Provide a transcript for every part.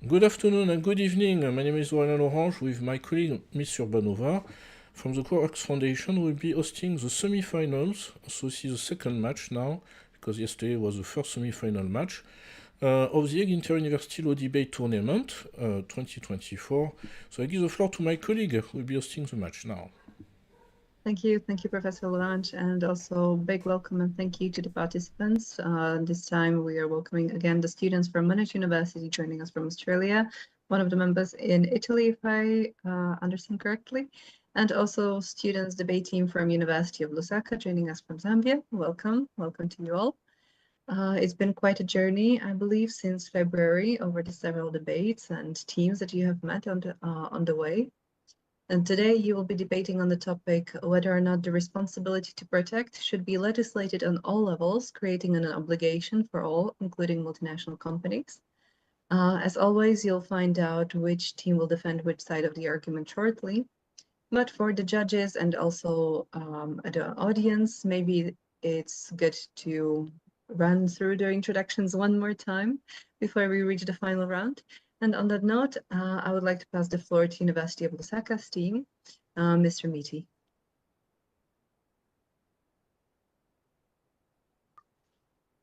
Good afternoon and good evening. My name is Roland Orange with my colleague Miss Urbanova from the Quarks Foundation. We'll be hosting the semi-finals, so this is the second match now, because yesterday was the first semi-final match of the Egg Inter-University Law Debate Tournament 2024. So I give the floor to my colleague who will be hosting the match now. Thank you, Professor Laurent, and also big welcome and thank you to the participants. This time we are welcoming again the students from Monash University joining us from Australia, one of the members in Italy, if I understand correctly, and also students debate team from University of Lusaka joining us from Zambia. Welcome to you all. It's been quite a journey, I believe, since February over the several debates and teams that you have met on the way. And today you will be debating on the topic whether or not the responsibility to protect should be legislated on all levels, creating an obligation for all, including multinational companies. As always, you'll find out which team will defend which side of the argument shortly. But for the judges and also the audience, maybe it's good to run through the introductions one more time before we reach the final round. And on that note, I would like to pass the floor to University of Lusaka's team, Mr. Meaty.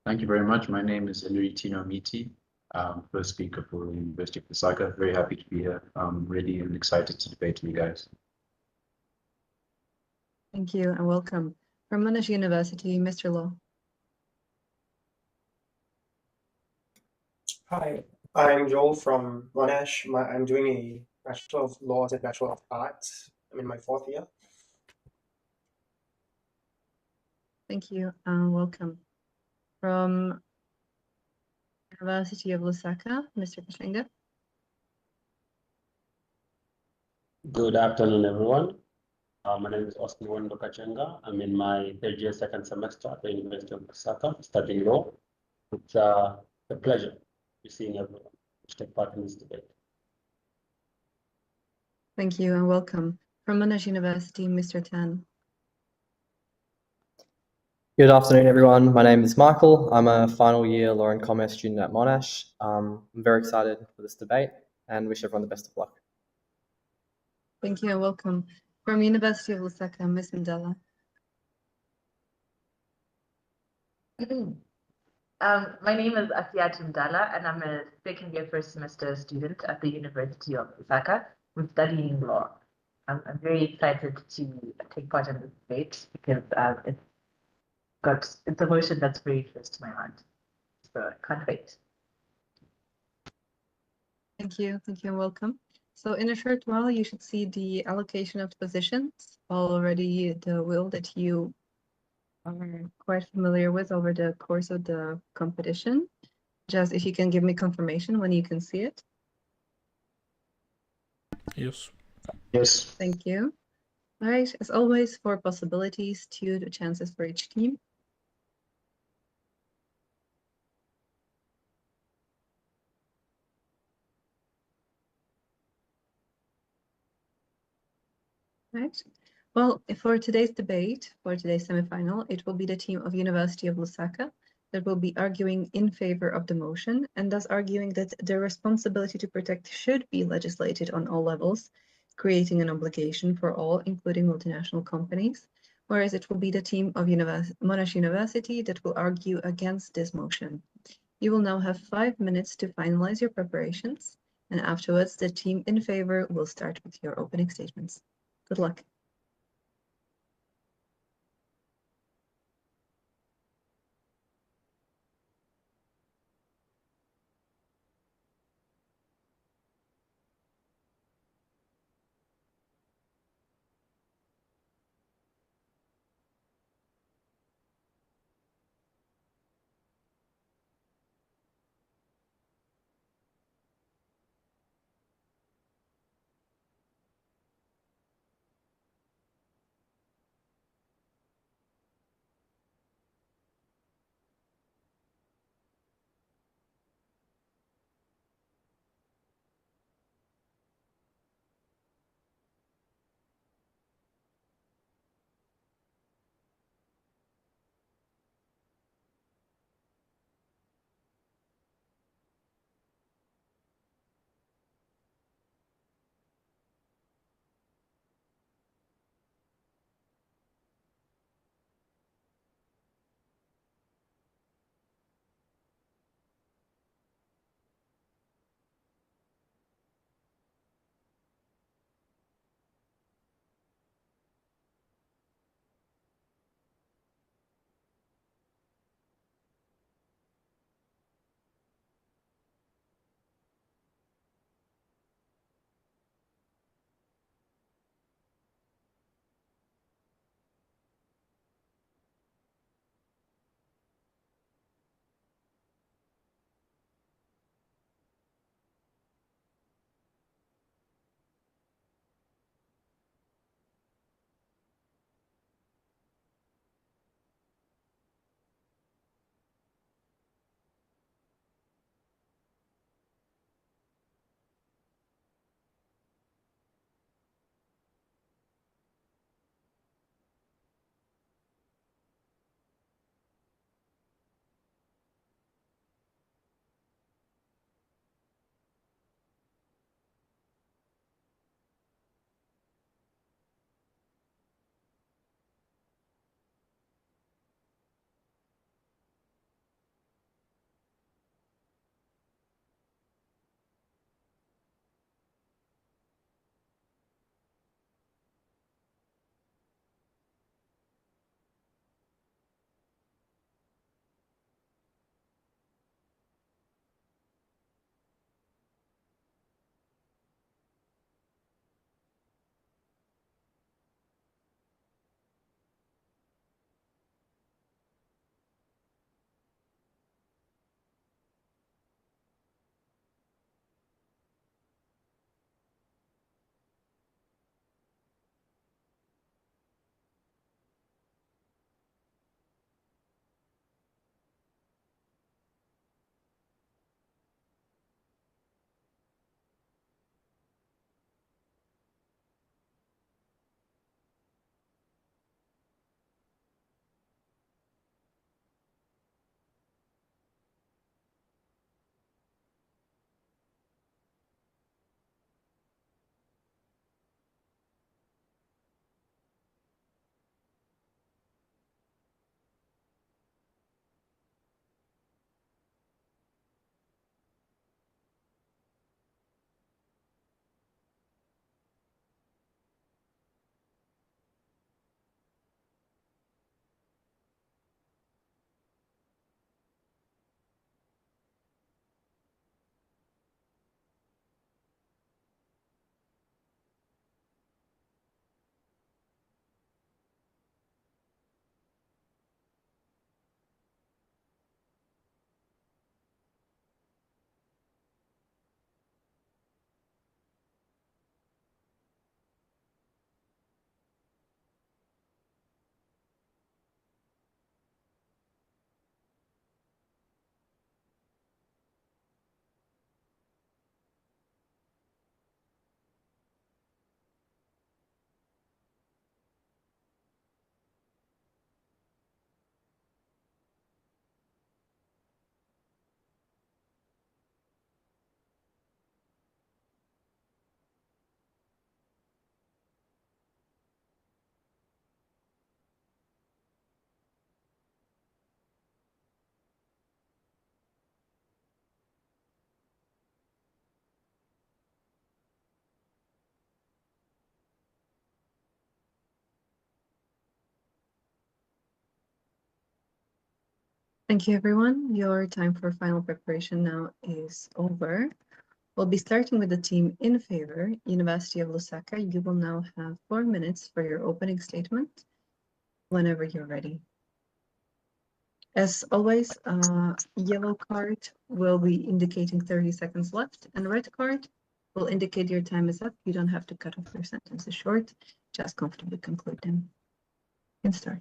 Thank you very much. My name is Tino Meaty, first speaker for the University of Lusaka. Very happy to be here. Ready and excited to debate with you guys. Thank you and welcome. From Monash University, Mr. Law. Hi, I'm Joel from Monash. I'm doing a Bachelor of Laws and Bachelor of Arts. I'm in my 4th year. Thank you and welcome. From University of Lusaka, Mr. Kashinga. Good afternoon, everyone. My name is Oscar Kachenga. I'm in my third year, second semester at the University of Lusaka, studying law. It's a pleasure to seeing everyone to take part in this debate. Thank you and welcome. From Monash University, Mr. Tan. Good afternoon, everyone. My name is Michael. I'm a final year Law and Commerce student at Monash. I'm very excited for this debate and wish everyone the best of luck. Thank you and welcome. From University of Lusaka, Ms. Mandela. My name is Asiat Mdala, and I'm a second year first semester student at the University of Lusaka. I'm studying law. I'm very excited to take part in this debate because it's a motion that's very close to my heart. So I can't wait. Thank you and welcome. So in a short while, you should see the allocation of the positions, already the wheel that you are quite familiar with over the course of the competition. Just if you can give me confirmation when you can see it. Yes. Yes. Thank you. All right, as always, 4 possibilities, 2 chances for each team. Right. Well, for today's debate, for today's semifinal, it will be the team of University of Lusaka that will be arguing in favor of the motion and thus arguing that the responsibility to protect should be legislated on all levels, creating an obligation for all, including multinational companies, whereas it will be the team of Monash University that will argue against this motion. You will now have 5 minutes to finalize your preparations, and afterwards the team in favor will start with your opening statements. Good luck. Thank you, everyone. Your time for final preparation now is over. We'll be starting with the team in favor, University of Lusaka. You will now have 4 minutes for your opening statement whenever you're ready. As always, yellow card will be indicating 30 seconds left, and red card will indicate your time is up. You don't have to cut off your sentences short, just comfortably conclude them. You can start.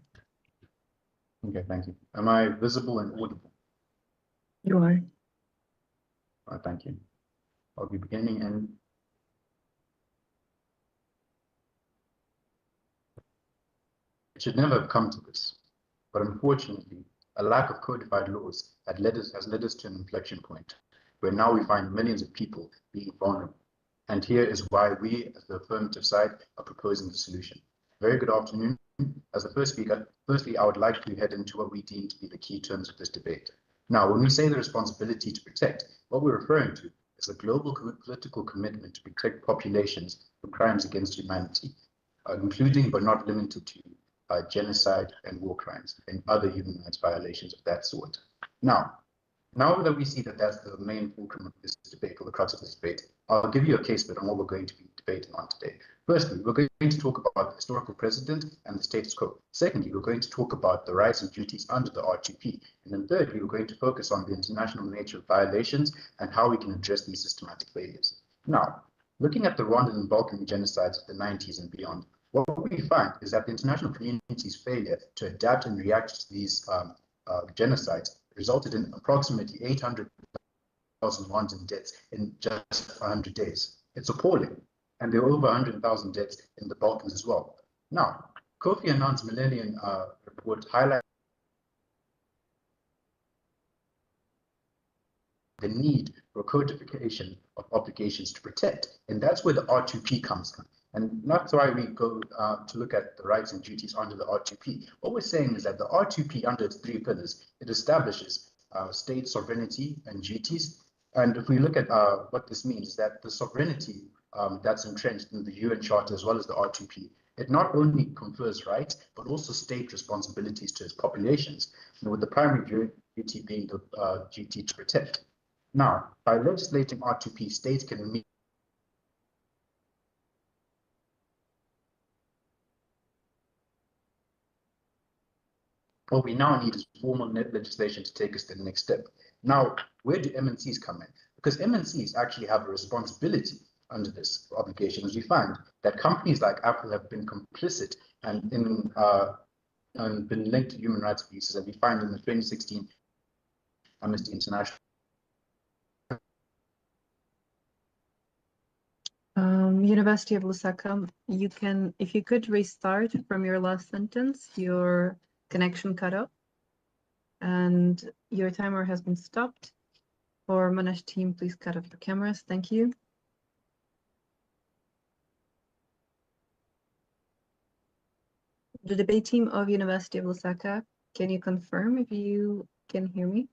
Okay, thank you. Am I visible and audible? You are. Thank you. I'll be beginning and it should never have come to this, but unfortunately, a lack of codified laws has led us to an inflection point where now we find millions of people being vulnerable. And here is why we, as the affirmative side, are proposing the solution. Very good afternoon. As the first speaker, firstly, I would like to head into what we deem to be the key terms of this debate. Now, when we say the responsibility to protect, what we're referring to is a global political commitment to protect populations from crimes against humanity, including but not limited to genocide and war crimes and other human rights violations of that sort. Now that we see that that's the main fulcrum of this debate, or the crux of this debate, I'll give you a case bit on what we're going to be debating on today. Firstly, we're going to talk about the historical precedent and the status quo. Secondly, we're going to talk about the rights and duties under the R2P. And then thirdly, we're going to focus on the international nature of violations and how we can address these systematic failures. Now, looking at the Rwandan and Balkan genocides of the 90s and beyond, what we find is that the international community's failure to adapt and react to these genocides resulted in approximately 800,000 Rwandan deaths in just 100 days. It's appalling. And there were over 100,000 deaths in the Balkans as well. Now, Kofi Annan's Millennium Report highlights the need for codification of obligations to protect. And that's where the R2P comes in. And that's why we go to look at the rights and duties under the R2P. What we're saying is that the R2P, under its 3 pillars, it establishes state sovereignty and duties. And if we look at what this means, is that the sovereignty that's entrenched in the UN Charter as well as the R2P, it not only confers rights, but also state responsibilities to its populations, with the primary duty being the duty to protect. Now, by legislating R2P, states can meet what we now need is formal legislation to take us to the next step. Now, where do MNCs come in? Because MNCs actually have a responsibility under this obligation, as we find that companies like Apple have been complicit and been linked to human rights abuses, and we find in the 2016 Amnesty International. University of Lusaka, you can, if you could restart from your last sentence, your connection cut off and your timer has been stopped. For Monash team, please cut off your cameras. Thank you. The debate team of University of Lusaka, can you confirm if you can hear me?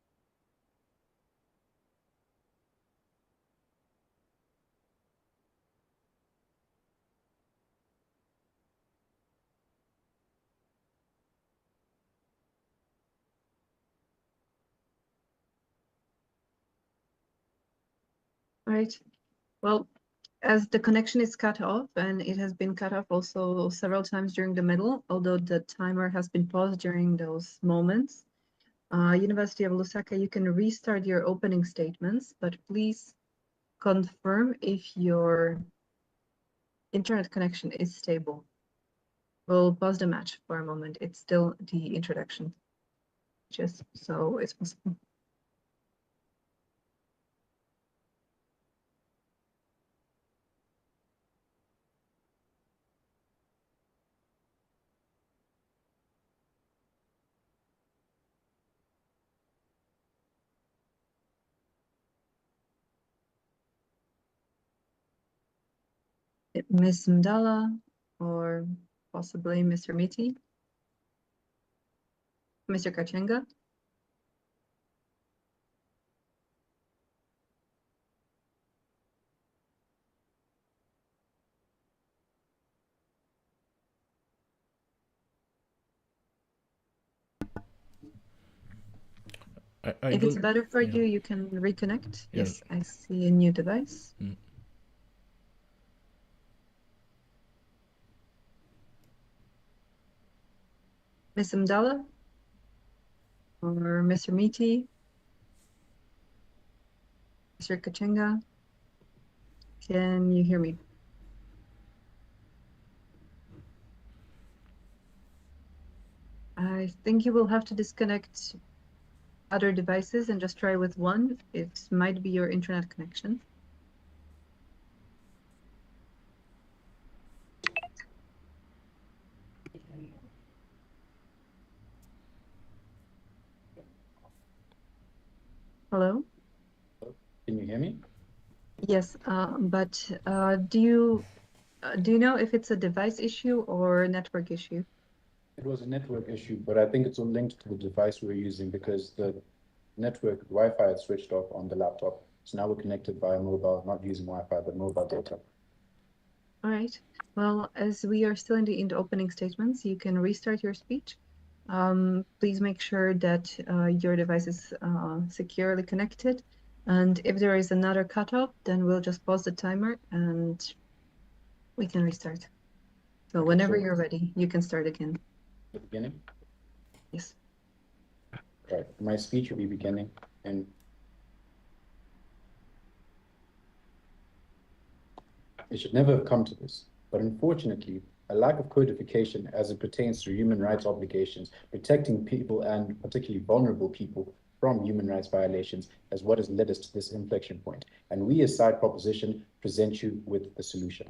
All right. Well, as the connection is cut off, and it has been cut off also several times during the middle, although the timer has been paused during those moments. University of Lusaka, you can restart your opening statements, but please confirm if your internet connection is stable. We'll pause the match for a moment. It's still the introduction, just so it's possible. Ms. Mdala or possibly Mr. Miti, Mr. Kachenga. I If it's don't. better for yeah. you, you can reconnect. Yeah. Yes, I see a new device. Ms. Mdala or Mr. Miti, Mr. Kachenga, can you hear me? I think you will have to disconnect other devices and just try with one. It might be your internet connection. Hello? Can you hear me? Yes, but do you know if it's a device issue or a network issue? It was a network issue, but I think it's all linked to the device we're using because the network Wi-Fi had switched off on the laptop. So now we're connected via mobile, not using Wi-Fi, but mobile data. All right. Well, as we are still in the opening statements, you can restart your speech. Please make sure that your device is securely connected. And if there is another cutoff, then we'll just pause the timer and we can restart. So whenever you're ready, you can start again. The beginning? Yes. Right. My speech will be beginning and it should never have come to this, but unfortunately, a lack of codification as it pertains to human rights obligations, protecting people and particularly vulnerable people from human rights violations is what has led us to this inflection point. And we as Side Proposition present you with the solution.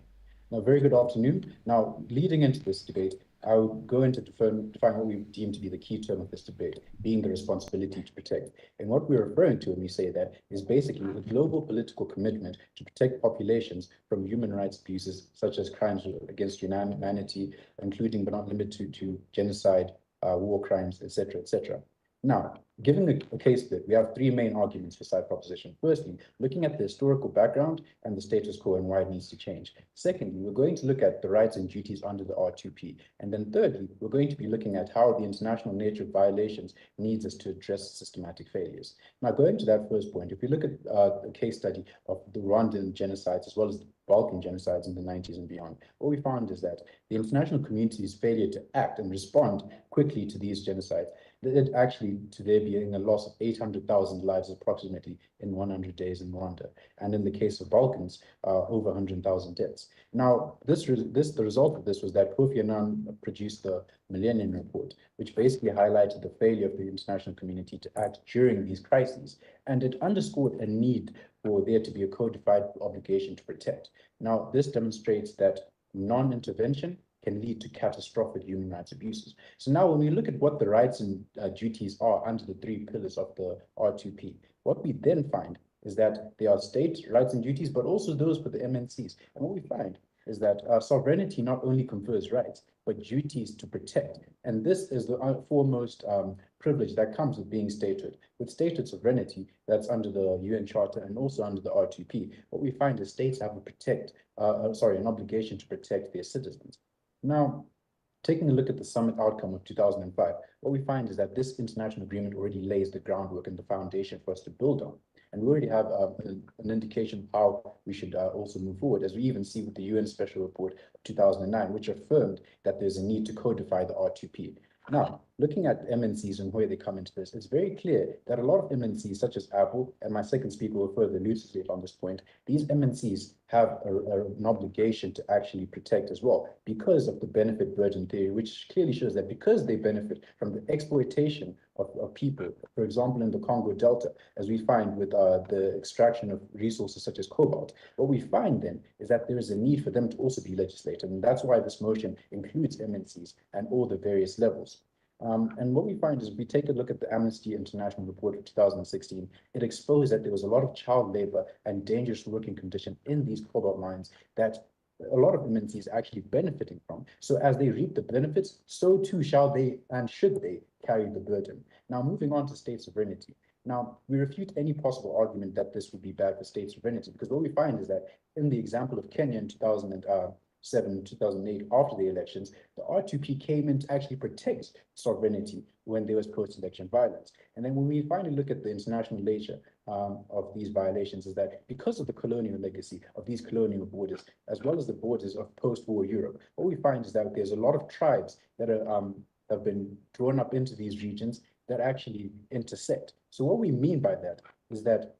Now, very good afternoon. Now, leading into this debate, I'll go into define what we deem to be the key term of this debate, being the responsibility to protect. And what we're referring to when we say that is basically the global political commitment to protect populations from human rights abuses, such as crimes against humanity, including but not limited to genocide, war crimes, etc., etc. Now, given a case split, we have three main arguments for Side Proposition. Firstly, looking at the historical background and the status quo and why it needs to change. Secondly, we're going to look at the rights and duties under the R2P. And then thirdly, we're going to be looking at how the international nature of violations needs us to address systematic failures. Now, going to that first point, if we look at a case study of the Rwandan genocides as well as the Balkan genocides in the 90s and beyond, what we found is that the international community's failure to act and respond quickly to these genocides led actually to there being a loss of 800,000 lives approximately in 100 days in Rwanda. And in the case of Balkans, over 100,000 deaths. Now, the result of this was that Kofi Annan produced the Millennium Report, which basically highlighted the failure of the international community to act during these crises. And it underscored a need for there to be a codified obligation to protect. Now, this demonstrates that non-intervention can lead to catastrophic human rights abuses. So now when we look at what the rights and duties are under the three pillars of the R2P, what we then find is that there are state rights and duties, but also those for the MNCs. And what we find is that sovereignty not only confers rights, but duties to protect. And this is the foremost privilege that comes with being statehood. With statehood sovereignty, that's under the UN Charter and also under the R2P, what we find is states have an obligation to protect their citizens. Now, taking a look at the summit outcome of 2005, what we find is that this international agreement already lays the groundwork and the foundation for us to build on. And we already have an indication of how we should also move forward, as we even see with the UN Special Report of 2009, which affirmed that there's a need to codify the R2P. Now, looking at MNCs and where they come into this, it's very clear that a lot of MNCs, such as Apple, and my second speaker will further elucidate on this point, these MNCs have an obligation to actually protect as well because of the benefit burden theory, which clearly shows that because they benefit from the exploitation of people, for example, in the Congo Delta, as we find with the extraction of resources such as cobalt, what we find then is that there is a need for them to also be legislated. And that's why this motion includes MNCs and all the various levels. And what we find is if we take a look at the Amnesty International report of 2016, it exposed that there was a lot of child labor and dangerous working conditions in these cobalt mines that a lot of MNCs are actually benefiting from. So as they reap the benefits, so too shall they and should they carry the burden. Now, moving on to state sovereignty. Now, we refute any possible argument that this would be bad for state sovereignty, because what we find is that in the example of Kenya in 2007, 2008, after the elections, the R2P came in to actually protect sovereignty when there was post-election violence. And then when we finally look at the international nature of these violations, is that because of the colonial legacy of these colonial borders, as well as the borders of post-war Europe, what we find is that there's a lot of tribes that are have been drawn up into these regions that actually intersect. So what we mean by that is that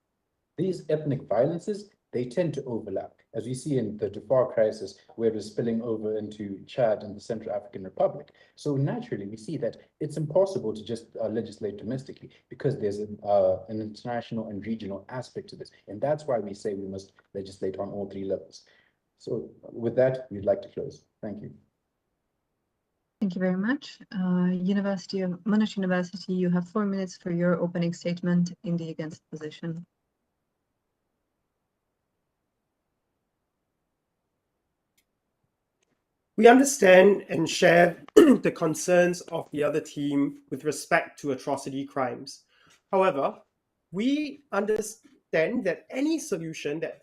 these ethnic violences, they tend to overlap, as we see in the Darfur crisis, where it was spilling over into Chad and the Central African Republic. So naturally, we see that it's impossible to just legislate domestically, because there's an international and regional aspect to this. And that's why we say we must legislate on all three levels. So with that, we'd like to close. Thank you. Thank you very much. Monash University, you have 4 minutes for your opening statement in the against position. We understand and share the concerns of the other team with respect to atrocity crimes. However, we understand that any solution that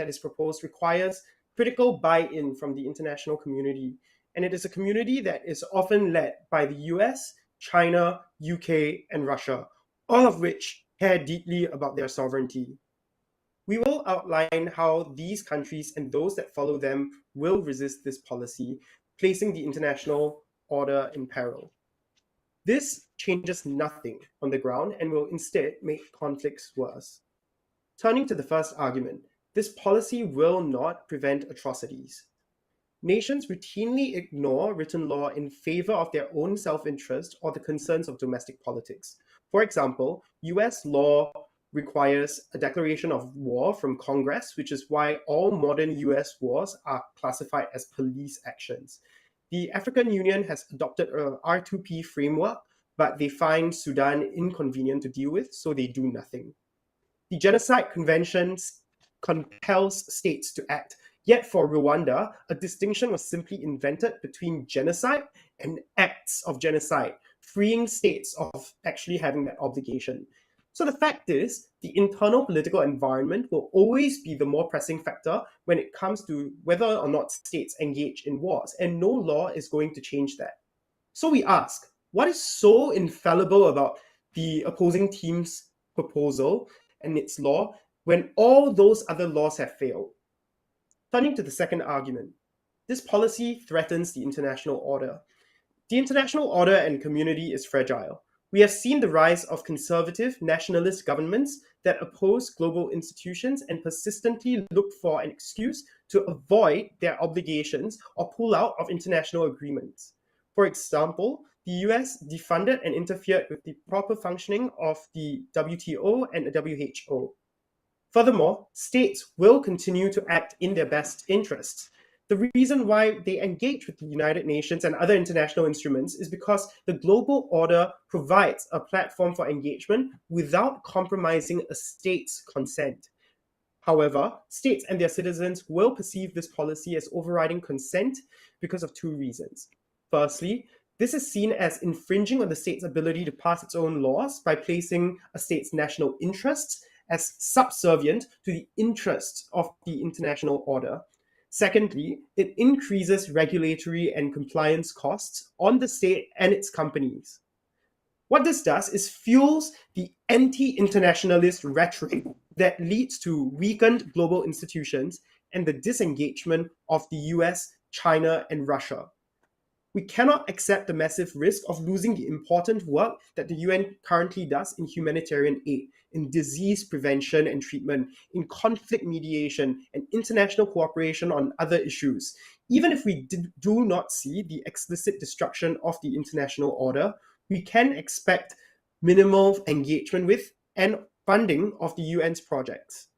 is proposed requires critical buy-in from the international community. And it is a community that is often led by the US, China, UK, and Russia, all of which care deeply about their sovereignty. We will outline how these countries and those that follow them will resist this policy, placing the international order in peril. This changes nothing on the ground and will instead make conflicts worse. Turning to the first argument, this policy will not prevent atrocities. Nations routinely ignore written law in favor of their own self-interest or the concerns of domestic politics. For example, US law requires a declaration of war from Congress, which is why all modern US wars are classified as police actions. The African Union has adopted a R2P framework, but they find Sudan inconvenient to deal with, so they do nothing. The Genocide Convention compels states to act. Yet for Rwanda, a distinction was simply invented between genocide and acts of genocide, freeing states of actually having that obligation. So the fact is, the internal political environment will always be the more pressing factor when it comes to whether or not states engage in wars, and no law is going to change that. So we ask, what is so infallible about the opposing team's proposal and its law when all those other laws have failed? Turning to the second argument, this policy threatens the international order. The international order and community is fragile. We have seen the rise of conservative nationalist governments that oppose global institutions and persistently look for an excuse to avoid their obligations or pull out of international agreements. For example, the US defunded and interfered with the proper functioning of the WTO and the WHO. Furthermore, states will continue to act in their best interests. The reason why they engage with the United Nations and other international instruments is because the global order provides a platform for engagement without compromising a state's consent. However, states and their citizens will perceive this policy as overriding consent because of two reasons. Firstly, this is seen as infringing on the state's ability to pass its own laws by placing a state's national interests as subservient to the interests of the international order. Secondly, it increases regulatory and compliance costs on the state and its companies. What this does is fuels the anti-internationalist rhetoric that leads to weakened global institutions and the disengagement of the US, China, and Russia. We cannot accept the massive risk of losing the important work that the UN currently does in humanitarian aid, in disease prevention and treatment, in conflict mediation, and international cooperation on other issues. Even if we do not see the explicit destruction of the international order, we can expect minimal engagement with and funding of the UN's projects.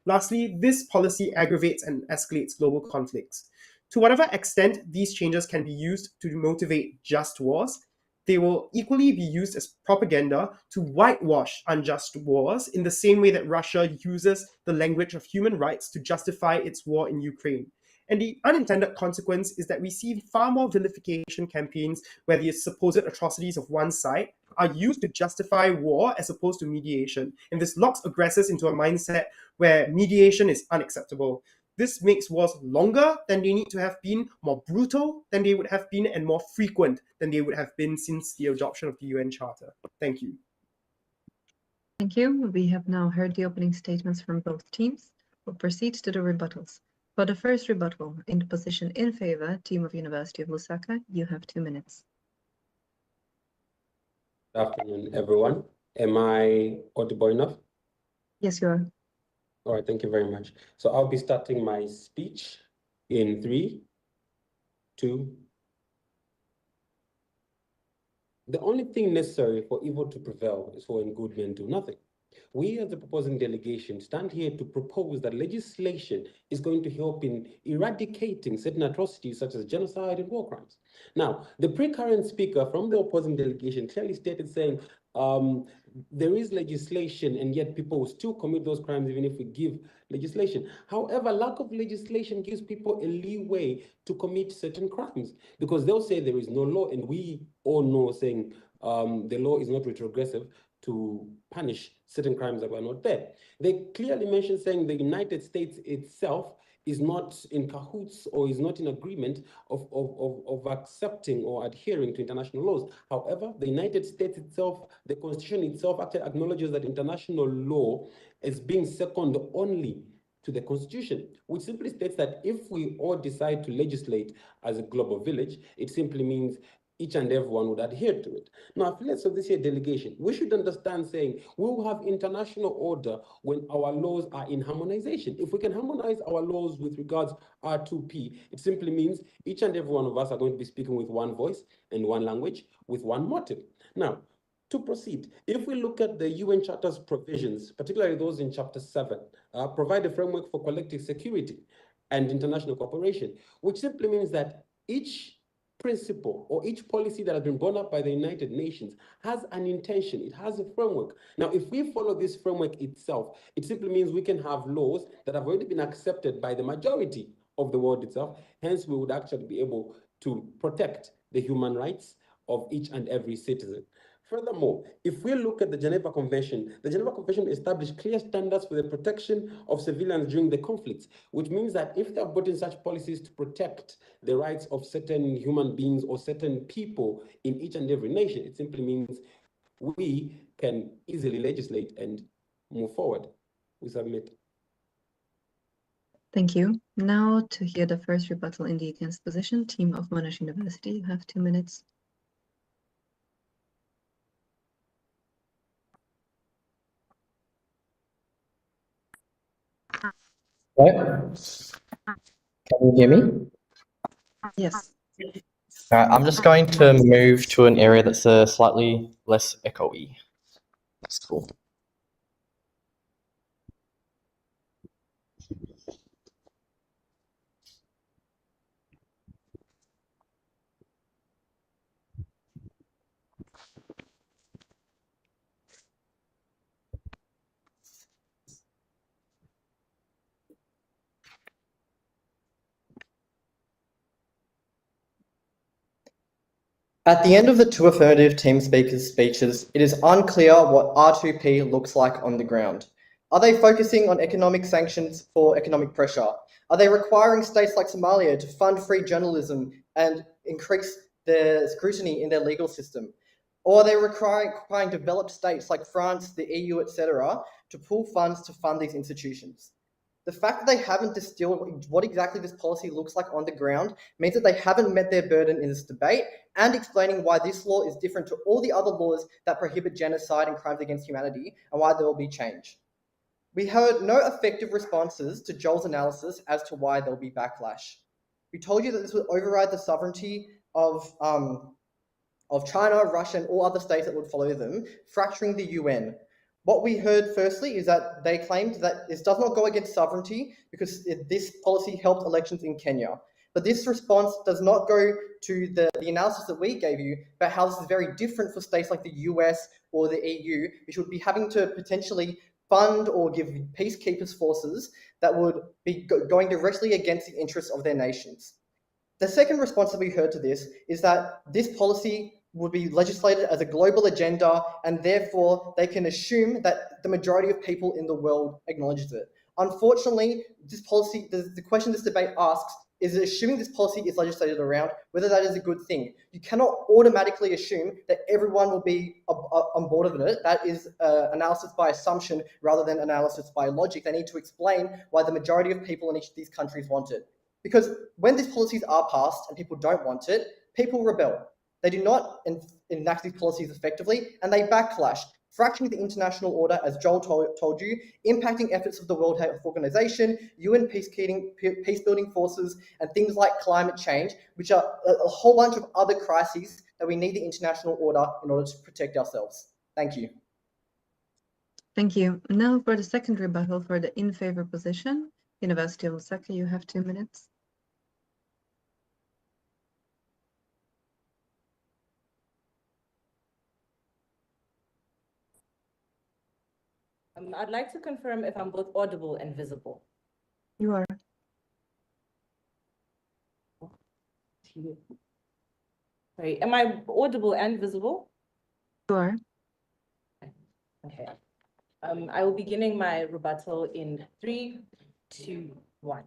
Lastly, this policy aggravates and escalates global conflicts. To whatever extent these changes can be used to motivate just wars, they will equally be used as propaganda to whitewash unjust wars in the same way that Russia uses the language of human rights to justify its war in Ukraine. And the unintended consequence is that we see far more vilification campaigns where the supposed atrocities of one side are used to justify war as opposed to mediation. And this locks aggressors into a mindset where mediation is unacceptable. This makes wars longer than they need to have been, more brutal than they would have been, and more frequent than they would have been since the adoption of the UN Charter. Thank you. Thank you. We have now heard the opening statements from both teams. We'll proceed to the rebuttals. For the first rebuttal, in the position in favor, team of University of Lusaka, you have 2 minutes. Good afternoon, everyone. Am I audible enough? Yes, you are. All right, thank you very much. So I'll be starting my speech in 3, 2. The only thing necessary for evil to prevail is for when good men do nothing. We as the proposing delegation stand here to propose that legislation is going to help in eradicating certain atrocities such as genocide and war crimes. Now, the pre-current speaker from the opposing delegation clearly stated saying there is legislation and yet people will still commit those crimes even if we give legislation. However, lack of legislation gives people a leeway to commit certain crimes because they'll say there is no law, and we all know saying the law is not retrogressive to punish certain crimes that were not there. They clearly mentioned saying the United States itself is not in cahoots or is not in agreement of accepting or adhering to international laws. However, the United States itself, the Constitution itself actually acknowledges that international law is being second only to the Constitution, which simply states that if we all decide to legislate as a global village, it simply means each and everyone would adhere to it. Now, affiliates of this year delegation, we should understand saying we will have international order when our laws are in harmonization. If we can harmonize our laws with regards R2P, it simply means each and every one of us are going to be speaking with one voice and one language with one motive. Now, to proceed, if we look at the UN Charter's provisions, particularly those in Chapter 7, provide a framework for collective security and international cooperation, which simply means that each principle or each policy that has been borne up by the United Nations has an intention, it has a framework. Now, if we follow this framework itself, it simply means we can have laws that have already been accepted by the majority of the world itself. Hence, we would actually be able to protect the human rights of each and every citizen. Furthermore, if we look at the Geneva Convention established clear standards for the protection of civilians during the conflicts, which means that if they are put in such policies to protect the rights of certain human beings or certain people in each and every nation, it simply means we can easily legislate and move forward. We submit. Thank you. Now to hear the first rebuttal in the against position, team of Monash University, you have 2 minutes. Hello? Can you hear me? Yes. All right, I'm just going to move to an area that's slightly less echoey. That's cool. At the end of the 2 affirmative team speakers' speeches, it is unclear what R2P looks like on the ground. Are they focusing on economic sanctions for economic pressure? Are they requiring states like Somalia to fund free journalism and increase the scrutiny in their legal system? Or are they requiring developed states like France, the EU, etc., to pool funds to fund these institutions? The fact that they haven't distilled what exactly this policy looks like on the ground means that they haven't met their burden in this debate and explaining why this law is different to all the other laws that prohibit genocide and crimes against humanity and why there will be change. We heard no effective responses to Joel's analysis as to why there will be backlash. We told you that this would override the sovereignty of China, Russia, and all other states that would follow them, fracturing the UN. What we heard firstly is that they claimed that this does not go against sovereignty because this policy helped elections in Kenya. But this response does not go to the analysis that we gave you about how this is very different for states like the US or the EU, which would be having to potentially fund or give peacekeepers forces that would be going directly against the interests of their nations. The second response that we heard to this is that this policy would be legislated as a global agenda, and therefore they can assume that the majority of people in the world acknowledges it. Unfortunately, this policy, the question this debate asks is assuming this policy is legislated around, whether that is a good thing. You cannot automatically assume that everyone will be on board with it. That is analysis by assumption rather than analysis by logic. They need to explain why the majority of people in each of these countries want it. Because when these policies are passed and people don't want it, people rebel. They do not enact these policies effectively, and they backlash, fracturing the international order, as Joel told you, impacting efforts of the World Health Organization, UN peacebuilding forces, and things like climate change, which are a whole bunch of other crises that we need the international order in order to protect ourselves. Thank you. Thank you. Now for the second rebuttal for the in favor position, University of Lusaka, you have 2 minutes. I'd like to confirm if I'm both audible and visible. You are. Sorry, am I audible and visible? You are. Okay. I will be beginning my rebuttal in 3, 2, 1.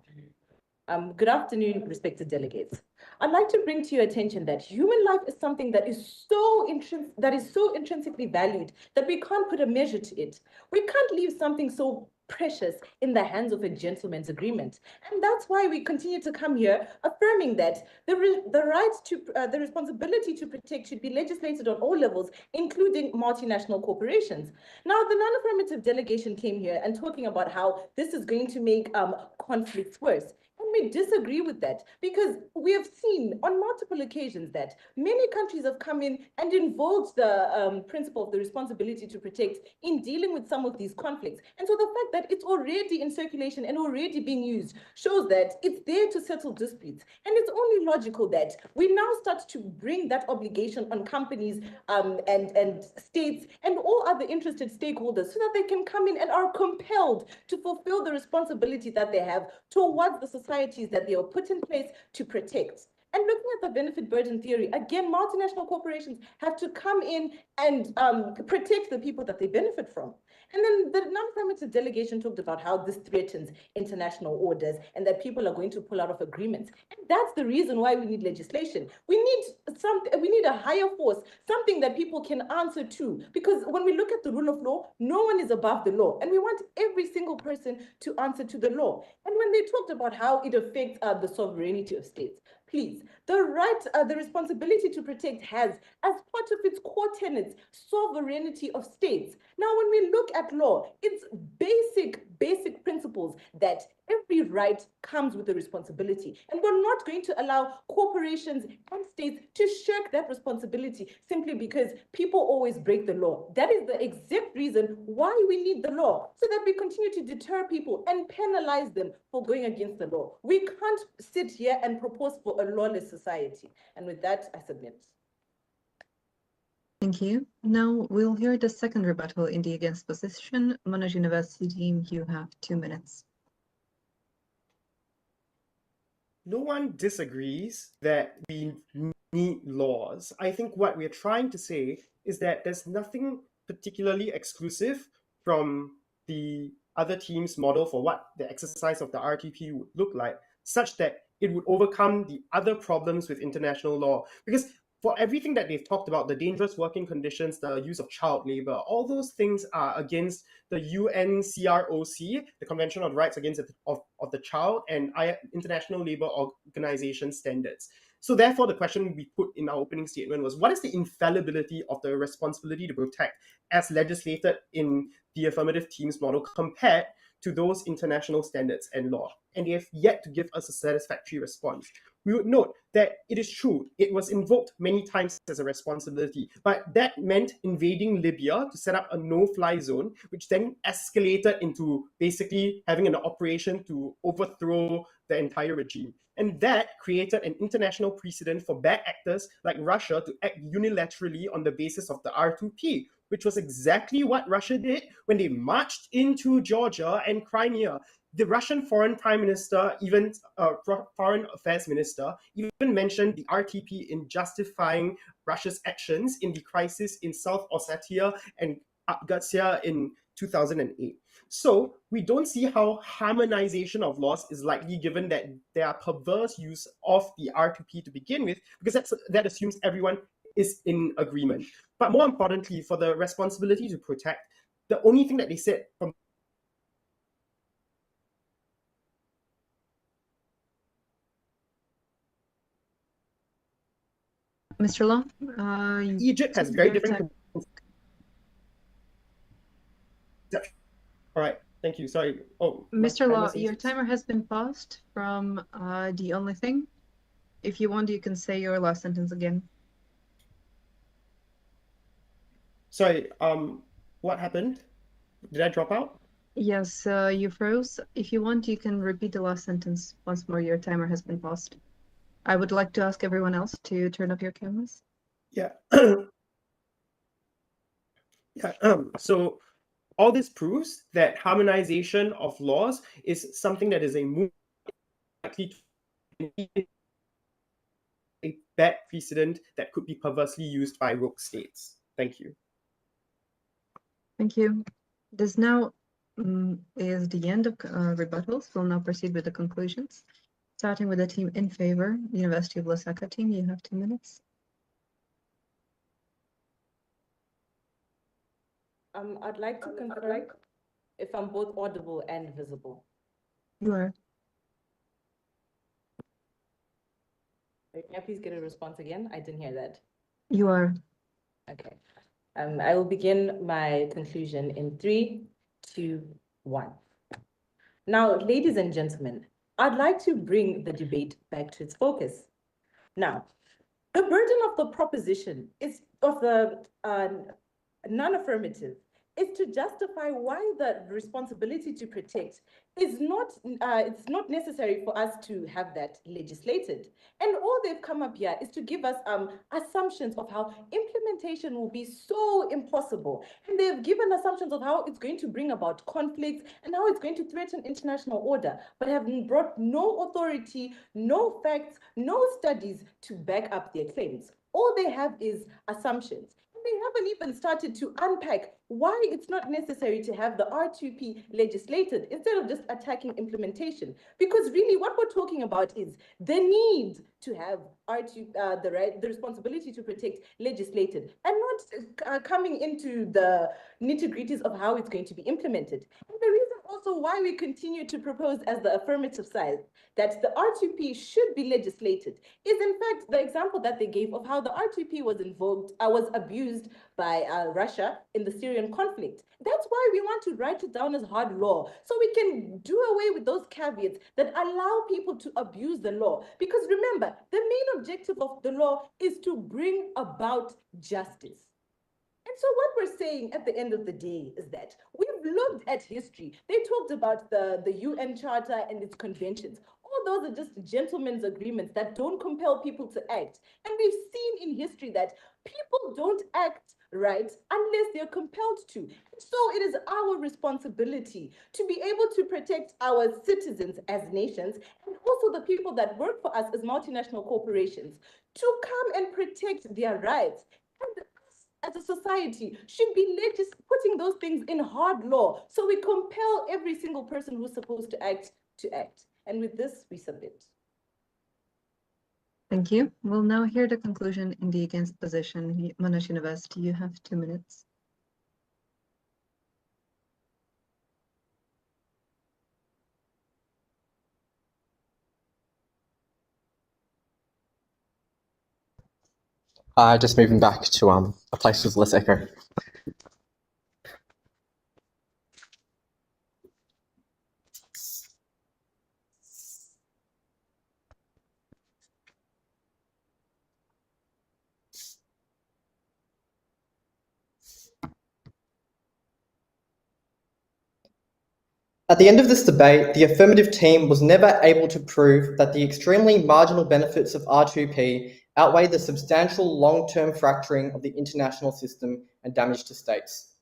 Good afternoon, respected delegates. I'd like to bring to your attention that human life is something that is so intrinsically valued that we can't put a measure to it. We can't leave something so precious in the hands of a gentleman's agreement. And that's why we continue to come here affirming that the responsibility to protect should be legislated on all levels, including multinational corporations. Now, the non-affirmative delegation came here and talking about how this is going to make conflicts worse. And we disagree with that because we have seen on multiple occasions that many countries have come in and invoked the principle of the responsibility to protect in dealing with some of these conflicts. And so the fact that it's already in circulation and already being used shows that it's there to settle disputes. And it's only logical that we now start to bring that obligation on companies and states and all other interested stakeholders so that they can come in and are compelled to fulfill the responsibility that they have towards the societies that they are put in place to protect. And looking at the benefit burden theory, again, multinational corporations have to come in and protect the people that they benefit from. And then the non-affirmative delegation talked about how this threatens international orders and that people are going to pull out of agreements. And that's the reason why we need legislation. We need a higher force, something that people can answer to. Because when we look at the rule of law, no one is above the law. And we want every single person to answer to the law. And when they talked about how it affects the sovereignty of states, please, the responsibility to protect has, as part of its core tenets, sovereignty of states. Now, when we look at law, it's basic principles that every right comes with a responsibility. And we're not going to allow corporations and states to shirk that responsibility simply because people always break the law. That is the exact reason why we need the law, so that we continue to deter people and penalize them for going against the law. We can't sit here and propose for a lawless society. And with that, I submit. Thank you. Now we'll hear the second rebuttal in the against position. Monash University team, you have 2 minutes. No one disagrees that we need laws. I think what we're trying to say is that there's nothing particularly exclusive from the other team's model for what the exercise of the RTP would look like, such that it would overcome the other problems with international law. Because for everything that they've talked about, the dangerous working conditions, the use of child labor, all those things are against the UNCROC, the Convention on Rights of the Child, and International Labour Organization standards. So therefore, the question we put in our opening statement was, what is the infallibility of the responsibility to protect as legislated in the affirmative team's model compared to those international standards and law? And they have yet to give us a satisfactory response. We would note that it is true, it was invoked many times as a responsibility, but that meant invading Libya to set up a no-fly zone, which then escalated into basically having an operation to overthrow the entire regime. And that created an international precedent for bad actors like Russia to act unilaterally on the basis of the R2P, which was exactly what Russia did when they marched into Georgia and Crimea. The Russian foreign prime minister, even foreign affairs minister, even mentioned the RTP in justifying Russia's actions in the crisis in South Ossetia and Abkhazia in 2008. So we don't see how harmonization of laws is likely, given that there are perverse use of the R2P to begin with, because that assumes everyone is in agreement. But more importantly, for the responsibility to protect, the only thing that they said from Mr. Long, Egypt has very your different. time. All right, thank you. Sorry. Oh, Mr. my Law, timer your says- timer has been paused from the only thing. If you want, you can say your last sentence again. Sorry. What happened? Did I drop out? Yes, you froze. If you want, you can repeat the last sentence once more. Your timer has been paused. I would like to ask everyone else to turn off your cameras. Yeah. Yeah. So all this proves that harmonization of laws is something that is a more likely to a bad precedent that could be perversely used by rogue states. Thank you. Thank you. This now is the end of rebuttals. We'll now proceed with the conclusions. Starting with the team in favor, University of Lusaka team, you have 2 minutes. I'd like to confirm if I'm both audible and visible. You are. Can I please get a response again? I didn't hear that. You are. Okay. I will begin my conclusion in 3, 2, 1. Now, ladies and gentlemen, I'd like to bring the debate back to its focus. Now, the burden of the proposition is of the non-affirmative is to justify why the responsibility to protect is not, it's not necessary for us to have that legislated. And all they've come up here is to give us assumptions of how implementation will be so impossible. And they've given assumptions of how it's going to bring about conflicts and how it's going to threaten international order, but have brought no authority, no facts, no studies to back up their claims. All they have is assumptions. They haven't even started to unpack why it's not necessary to have the R2P legislated instead of just attacking implementation. Because really what we're talking about is the need to have the responsibility to protect legislated and not coming into the nitty-gritties of how it's going to be implemented. And the reason also why we continue to propose as the affirmative side that the R2P should be legislated is in fact the example that they gave of how the R2P was was abused by Russia in the Syrian conflict. That's why we want to write it down as hard law, so we can do away with those caveats that allow people to abuse the law. Because remember, the main objective of the law is to bring about justice. And so what we're saying at the end of the day is that we've looked at history. They talked about the UN Charter and its conventions. All those are just gentlemen's agreements that don't compel people to act. And we've seen in history that people don't act right unless they're compelled to. And so it is our responsibility to be able to protect our citizens as nations and also the people that work for us as multinational corporations to come and protect their rights. And as a society should be putting those things in hard law so we compel every single person who's supposed to act. And with this, we submit. Thank you. We'll now hear the conclusion in the against position. Monash University, you have 2 minutes. Just moving back to a place with less echo. At the end of this debate, the affirmative team was never able to prove that the extremely marginal benefits of R2P outweigh the substantial long-term fracturing of the international system and damage to states.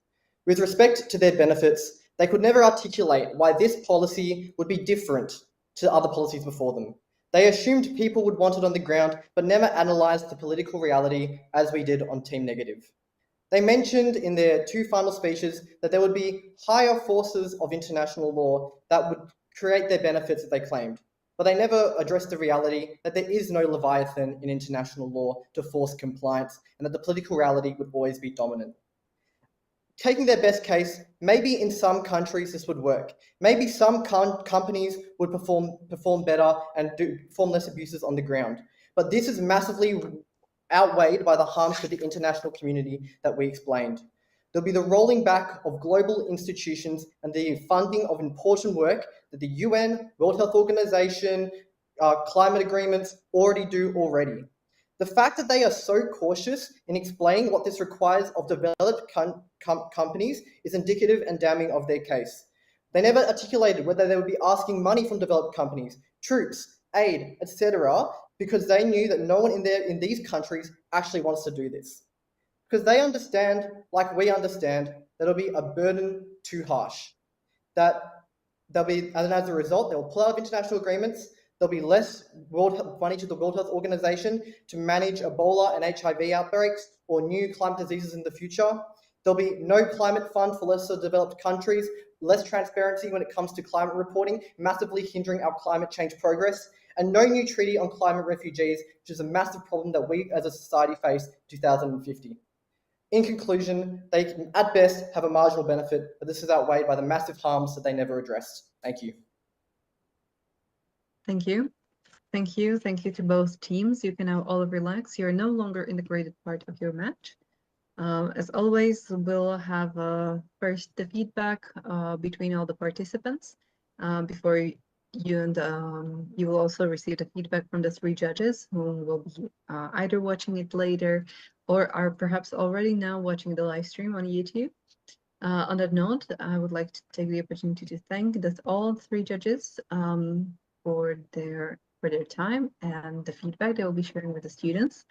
With respect to their benefits, they could never articulate why this policy would be different to other policies before them. They assumed people would want it on the ground, but never analysed the political reality as we did on Team Negative. They mentioned in their two final speeches that there would be higher forces of international law that would create their benefits that they claimed. But they never addressed the reality that there is no Leviathan in international law to force compliance and that the political reality would always be dominant. Taking their best case, maybe in some countries this would work. Maybe some companies would perform better and perform less abuses on the ground. But this is massively outweighed by the harms to the international community that we explained. There'll be the rolling back of global institutions and the funding of important work that the UN, World Health Organization, climate agreements already do already. The fact that they are so cautious in explaining what this requires of developed companies is indicative and damning of their case. They never articulated whether they would be asking money from developed companies, troops, aid, etc., because they knew that no one in these countries actually wants to do this. Because they understand, like we understand, that it'll be a burden too harsh. That there'll be, and as a result, they'll pull out of international agreements. There'll be less money to the World Health Organization to manage Ebola and HIV outbreaks or new climate diseases in the future. There'll be no climate fund for lesser developed countries, less transparency when it comes to climate reporting, massively hindering our climate change progress, and no new treaty on climate refugees, which is a massive problem that we as a society face in 2050. In conclusion, they can at best have a marginal benefit, but this is outweighed by the massive harms that they never addressed. Thank you. Thank you. Thank you. Thank you to both teams. You can now all relax. You're no longer in the graded part of your match. As always, we'll have first the feedback between all the participants before you and you will also receive the feedback from the three judges who will be either watching it later or are perhaps already now watching the live stream on YouTube. On that note, I would like to take the opportunity to thank all three judges for their time and the feedback they will be sharing with the students.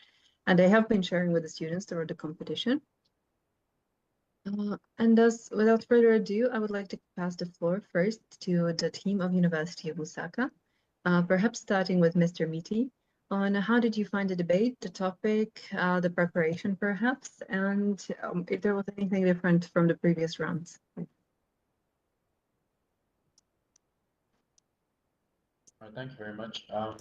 And they have been sharing with the students throughout the competition. And thus, without further ado, I would like to pass the floor first to the team of University of Lusaka, perhaps starting with Mr. Miti, on how did you find the debate, the topic, the preparation perhaps, and if there was anything different from the previous rounds. Thank you very much. I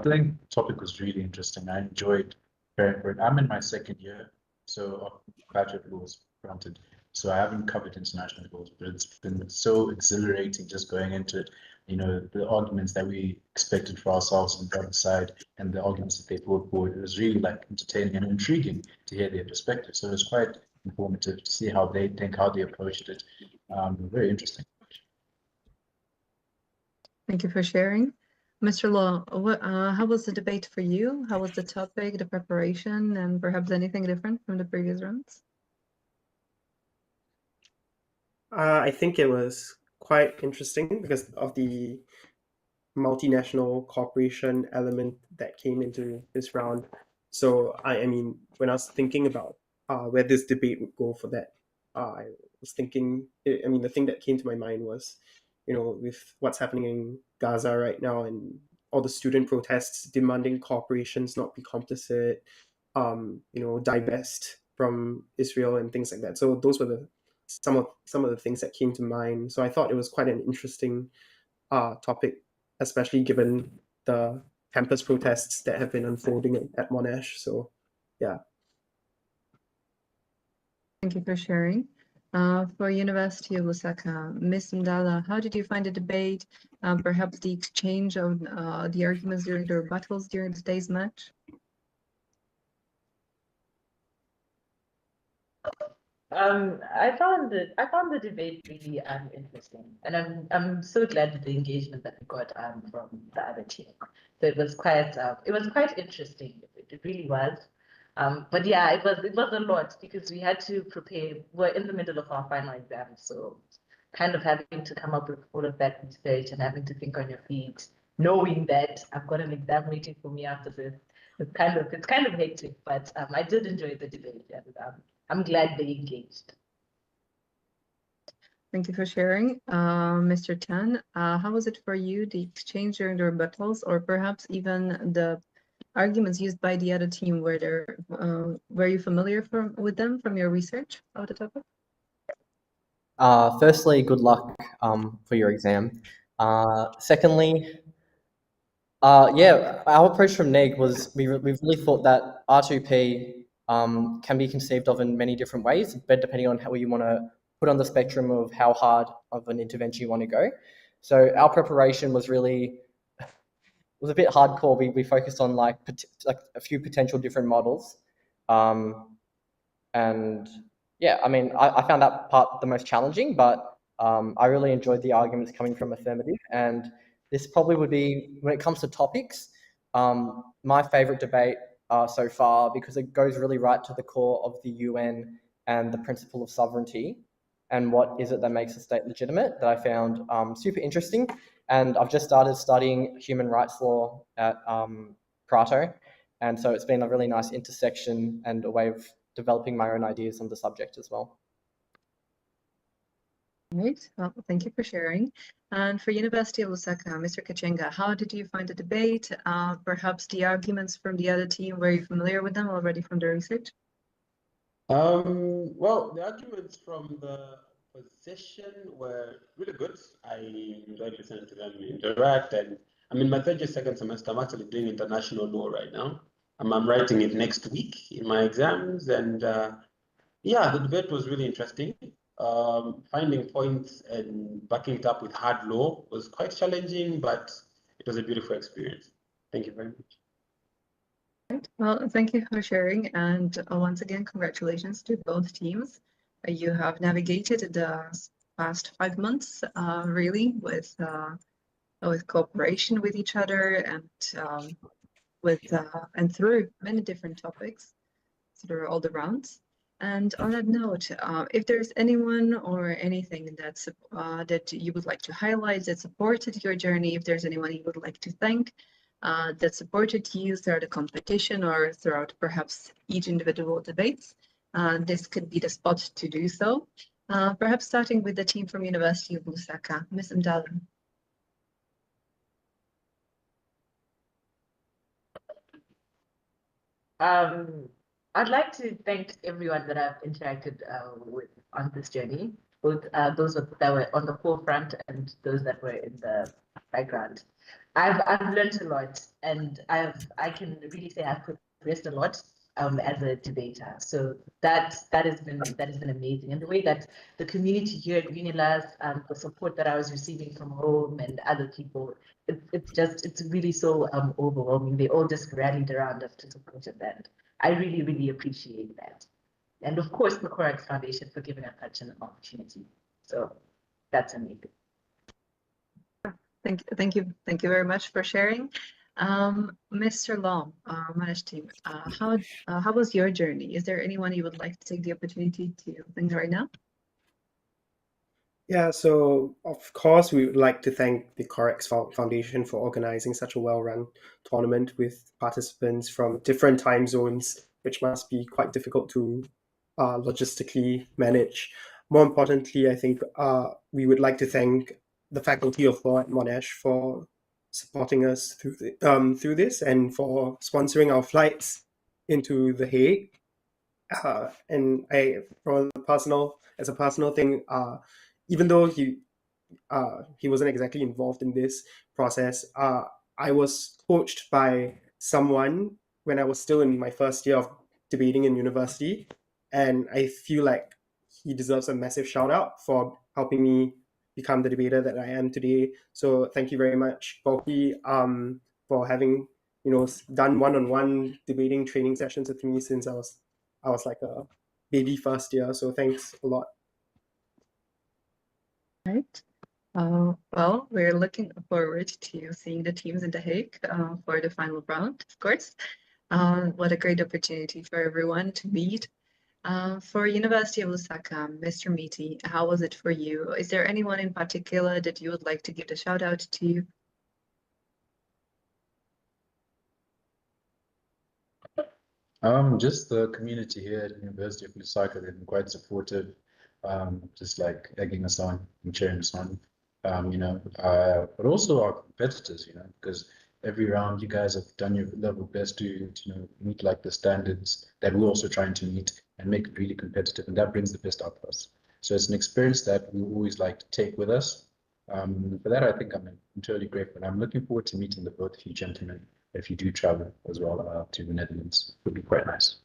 think the topic was really interesting. I enjoyed preparing for it. I'm in my second year, so graduate laws, granted. So I haven't covered international laws, but it's been so exhilarating just going into it. You know, the arguments that we expected for ourselves on the other side and the arguments that they brought forward. It was really like entertaining and intriguing to hear their perspective. So it was quite informative to see how they think, how they approached it. Very interesting. Thank you for sharing. Mr. Law, how was the debate for you? How was the topic, the preparation, and perhaps anything different from the previous rounds? I think it was quite interesting because of the multinational corporation element that came into this round. So I mean, when I was thinking about where this debate would go for that, I was thinking, I mean, the thing that came to my mind was, you know, with what's happening in Gaza right now and all the student protests demanding corporations not be complicit, you know, divest from Israel and things like that. So those were some of the things that came to mind. So I thought it was quite an interesting topic, especially given the campus protests that have been unfolding at Monash. So yeah. Thank you for sharing. For University of Lusaka, Ms. Mdala, how did you find the debate, perhaps the exchange of the arguments during the rebuttals during today's match? I found the debate really interesting, and I'm so glad with the engagement that we got from the other team. So it was quite interesting. It really was. But yeah, it was a lot because we had to prepare. We're in the middle of our final exam, so kind of having to come up with all of that research and having to think on your feet, knowing that I've got an exam waiting for me after this. It's kind of hectic, but I did enjoy the debate, and I'm glad they engaged. Thank you for sharing. Mr. Tan, how was it for you, the exchange during the rebuttals, or perhaps even the arguments used by the other team, were you familiar with them from your research of the topic? Firstly, good luck for your exam. Secondly, yeah, our approach from NEG was we really thought that R2P can be conceived of in many different ways, but depending on how you want to put on the spectrum of how hard of an intervention you want to go. So our preparation was really a bit hardcore. We focused on like a few potential different models, and yeah, I mean, I found that part the most challenging, but I really enjoyed the arguments coming from affirmative, and this probably would be, when it comes to topics, my favorite debate so far, because it goes really right to the core of the UN and the principle of sovereignty and what is it that makes a state legitimate, that I found super interesting. And I've just started studying human rights law at Prato, and so it's been a really nice intersection and a way of developing my own ideas on the subject as well. Right. Well, thank you for sharing. And for University of Lusaka, Mr. Kachenga, how did you find the debate? Perhaps the arguments from the other team, were you familiar with them already from the research? Well, the arguments from the opposition were really good. I enjoyed listening to them interact, and I'm in my third year, second semester. I'm actually doing international law right now. I'm writing it next week in my exams, and yeah, the debate was really interesting. Finding points and backing it up with hard law was quite challenging, but it was a beautiful experience. Thank you very much. Right. Well, thank you for sharing, and once again, congratulations to both teams. You have navigated the past 5 months really with cooperation with each other and and through many different topics, through all the rounds. And on that note, if there's anyone or anything that's that you would like to highlight that supported your journey, if there's anyone you would like to thank that supported you throughout the competition or throughout perhaps each individual debates, this could be the spot to do so. Perhaps starting with the team from University of Lusaka, Ms. Mdala. I'd like to thank everyone that I've interacted with on this journey, both those that were on the forefront and those that were in the background. I've learned a lot, and I can really say I've progressed a lot as a debater. So that has been amazing, and the way that the community here at Unilas, the support that I was receiving from home and other people, it's really so overwhelming. They all just rallied around us to support us, and I really, really appreciate that. And of course, the Corax Foundation for giving us such an opportunity. So that's amazing. Thank you very much for sharing. Mr. Long, Monash team, how was your journey? Is there anyone you would like to take the opportunity to thank right now? Yeah, so of course we would like to thank the Corex Foundation for organizing such a well-run tournament with participants from different time zones, which must be quite difficult to logistically manage. More importantly, I think we would like to thank the Faculty of Law at Monash for supporting us through this and for sponsoring our flights into The Hague. And as a personal thing, even though he wasn't exactly involved in this process, I was coached by someone when I was still in my first year of debating in university, and I feel like he deserves a massive shout out for helping me become the debater that I am today. So thank you very much, Boki, for having done one-on-one debating training sessions with me since I was like a baby first year. So thanks a lot. Right. Well, we're looking forward to seeing the teams in The Hague for the final round, of course. What a great opportunity for everyone to meet. For University of Lusaka, Mr. Meaty, how was it for you? Is there anyone in particular that you would like to give the shout out to? Just the community here at the University of Lusaka, they've been quite supportive, just like egging us on and cheering us on, but also our competitors, because every round you guys have done your level best to meet like the standards that we're also trying to meet and make it really competitive, and that brings the best out of us. So it's an experience that we always like to take with us. For that, I think I'm entirely grateful. I'm looking forward to meeting the both of you gentlemen if you do travel as well to the Netherlands. It would be quite nice.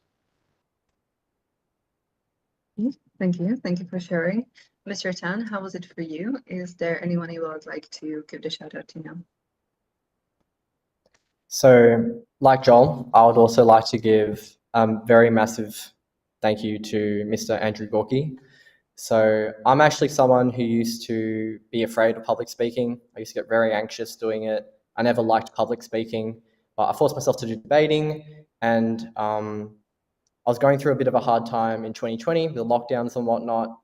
Thank you. Thank you for sharing. Mr. Tan, how was it for you? Is there anyone you would like to give the shout out to now? So, like Joel, I would also like to give very massive thank you to Mr. Andrew Gorky. So I'm actually someone who used to be afraid of public speaking. I used to get very anxious doing it. I never liked public speaking, but I forced myself to do debating, and I was going through a bit of a hard time in 2020, the lockdowns and whatnot.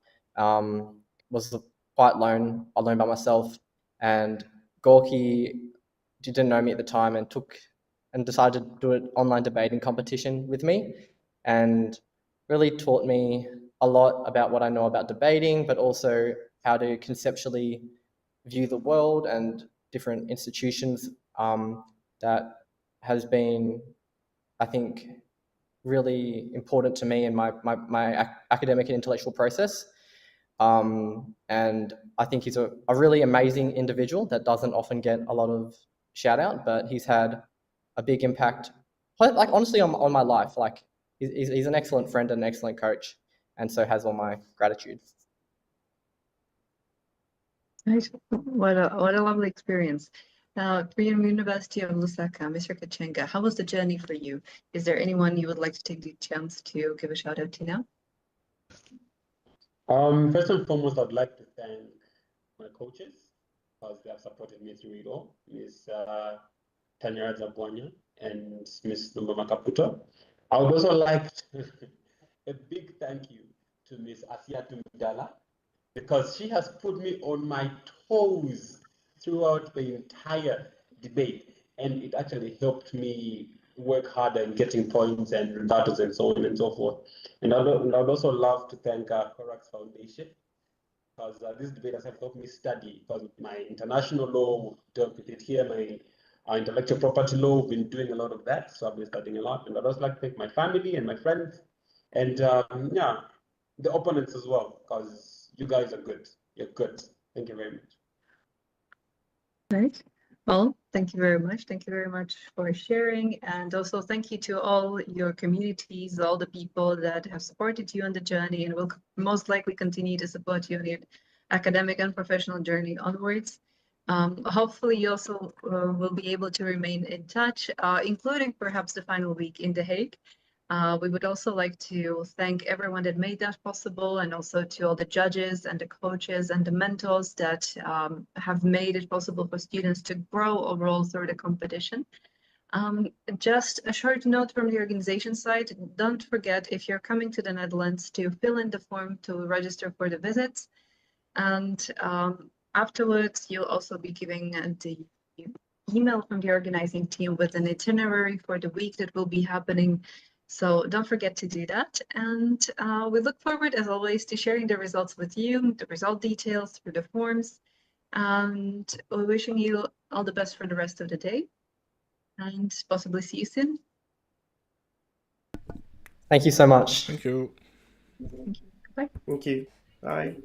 Was quite alone by myself, and Gorky didn't know me at the time and decided to do an online debating competition with me, and really taught me a lot about what I know about debating, but also how to conceptually view the world and different institutions. That has been, I think, really important to me in my academic and intellectual process. And I think he's a really amazing individual that doesn't often get a lot of shout out, but he's had a big impact, like honestly, on my life. Like he's an excellent friend and an excellent coach, and so has all my gratitude. Right. What a lovely experience. Now, Korean University of Lusaka, Mr. Kachenga, how was the journey for you? Is there anyone you would like to take the chance to give a shout out to now? First and foremost, I'd like to thank my coaches because they have supported me through it all. Miss Tanya Zabwanya and Miss Lumba Makaputo. I would also like a big thank you to Miss Asiatu Mdala because she has put me on my toes throughout the entire debate, and it actually helped me work harder in getting points and rebuttals and so on and so forth. And I'd also love to thank Corax Foundation because this debate has helped me study, because my international law dealt with it here, my intellectual property law, we've been doing a lot of that, so I've been studying a lot. And I'd also like to thank my family and my friends, and yeah, the opponents as well, because you guys are good. You're good. Thank you very much. Right. Well, thank you very much. Thank you very much for sharing. And also thank you to all your communities, all the people that have supported you on the journey and will most likely continue to support you on your academic and professional journey onwards. Hopefully you also will be able to remain in touch, including perhaps the final week in The Hague. We would also like to thank everyone that made that possible, and also to all the judges and the coaches and the mentors that have made it possible for students to grow overall through the competition. Just a short note from the organization side, don't forget, if you're coming to the Netherlands, to fill in the form to register for the visits. And afterwards, you'll also be giving the email from the organizing team with an itinerary for the week that will be happening. So don't forget to do that. And we look forward, as always, to sharing the results with you, the result details through the forms. And we're wishing you all the best for the rest of the day, and possibly see you soon. Thank you so much. Thank you. Bye. Thank you. Bye.